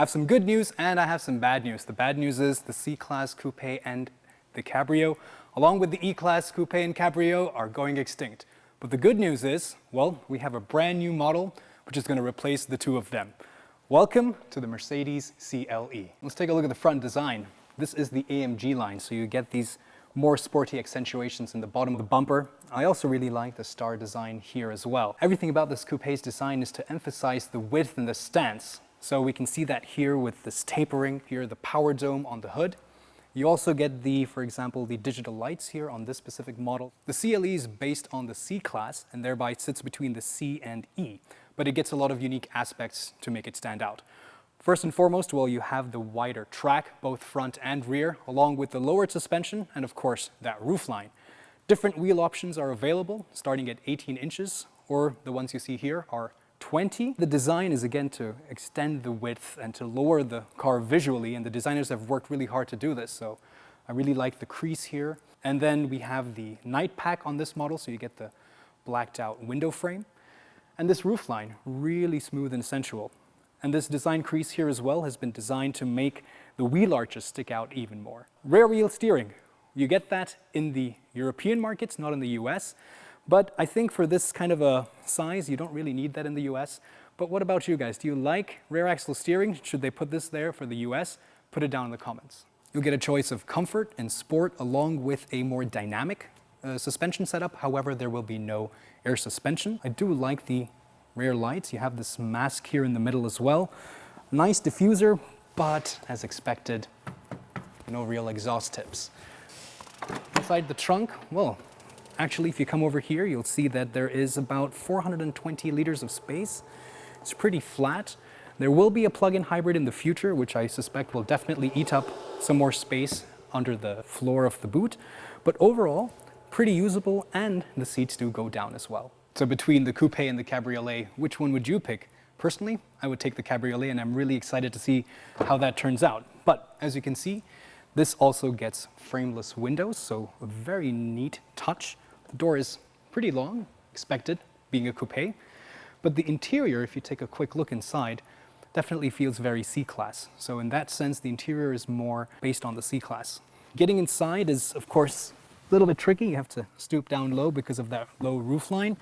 I have some good news and I have some bad news. The bad news is the C-Class Coupé and the Cabrio, along with the E-Class Coupé and Cabrio, are going extinct. But the good news is, well, we have a brand new model which is going to replace the two of them. Welcome to the Mercedes CLE. Let's take a look at the front design. This is the AMG line, so you get these more sporty accentuations in the bottom of the bumper. I also really like the star design here as well. Everything about this coupe's design is to emphasize the width and the stance. So we can see that here with this tapering, here the power dome on the hood. You also get for example, the digital lights here on this specific model. The CLE is based on the C-Class and thereby sits between the C and E, but it gets a lot of unique aspects to make it stand out. First and foremost, well, you have the wider track, both front and rear, along with the lowered suspension and of course that roofline. Different wheel options are available, starting at 18 inches, or the ones you see here are 20. The design is again to extend the width and to lower the car visually, and the designers have worked really hard to do this, so I really like the crease here. And then we have the night pack on this model, so you get the blacked out window frame. And this roofline, really smooth and sensual. And this design crease here as well has been designed to make the wheel arches stick out even more. Rear wheel steering, you get that in the European markets, not in the US. But I think for this kind of a size, you don't really need that in the US. But what about you guys? Do you like rear axle steering? Should they put this there for the US? Put it down in the comments. You'll get a choice of comfort and sport along with a more dynamic suspension setup. However, there will be no air suspension. I do like the rear lights. You have this mask here in the middle as well. Nice diffuser, but as expected, no real exhaust tips. Inside the trunk, well, actually, if you come over here, you'll see that there is about 420 liters of space. It's pretty flat. There will be a plug-in hybrid in the future, which I suspect will definitely eat up some more space under the floor of the boot. But overall, pretty usable, and the seats do go down as well. So between the Coupé and the Cabriolet, which one would you pick? Personally, I would take the Cabriolet, and I'm really excited to see how that turns out. But as you can see, this also gets frameless windows, so a very neat touch. The door is pretty long, expected, being a coupe. But the interior, if you take a quick look inside, definitely feels very C-Class. So in that sense, the interior is more based on the C-Class. Getting inside is, of course, a little bit tricky. You have to stoop down low because of that low roofline.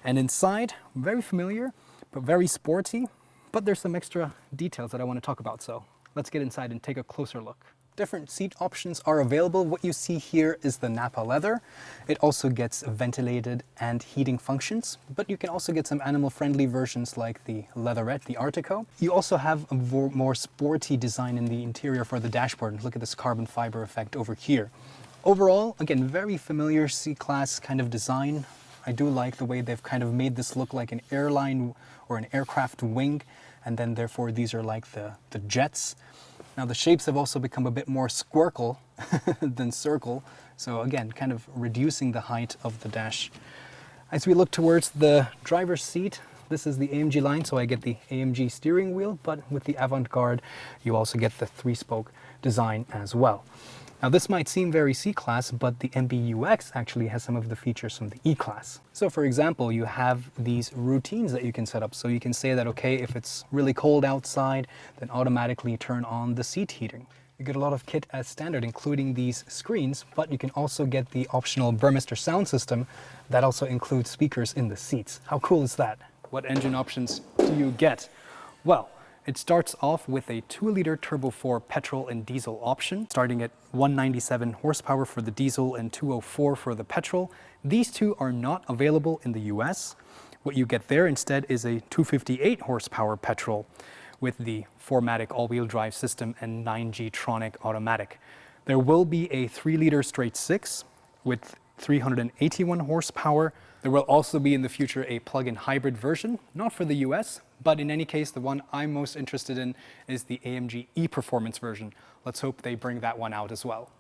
And inside, very familiar, but very sporty. But there's some extra details that I want to talk about. So let's get inside and take a closer look. Different seat options are available. What you see here is the Nappa leather. It also gets ventilated and heating functions, but you can also get some animal-friendly versions like the leatherette, the Artico. You also have a more sporty design in the interior for the dashboard. Look at this carbon fiber effect over here. Overall, again, very familiar C-Class kind of design. I do like the way they've kind of made this look like an airline or an aircraft wing, and then therefore these are like the jets. Now the shapes have also become a bit more squircle than circle, so again, kind of reducing the height of the dash. As we look towards the driver's seat, this is the AMG line, so I get the AMG steering wheel, but with the Avant-Garde, you also get the 3-spoke design as well. Now this might seem very C-Class, but the MBUX actually has some of the features from the E-Class. So for example, you have these routines that you can set up. So you can say that, okay, if it's really cold outside, then automatically turn on the seat heating. You get a lot of kit as standard, including these screens, but you can also get the optional Burmester sound system that also includes speakers in the seats. How cool is that? What engine options do you get? Well, it starts off with a 2-liter Turbo 4 petrol and diesel option, starting at 197 horsepower for the diesel and 204 for the petrol. These two are not available in the US. What you get there instead is a 258 horsepower petrol with the 4MATIC all-wheel drive system and 9G Tronic automatic. There will be a 3-liter straight 6 with 381 horsepower. There will also be in the future a plug-in hybrid version, not for the US, but in any case, the one I'm most interested in is the AMG E-Performance version. Let's hope they bring that one out as well.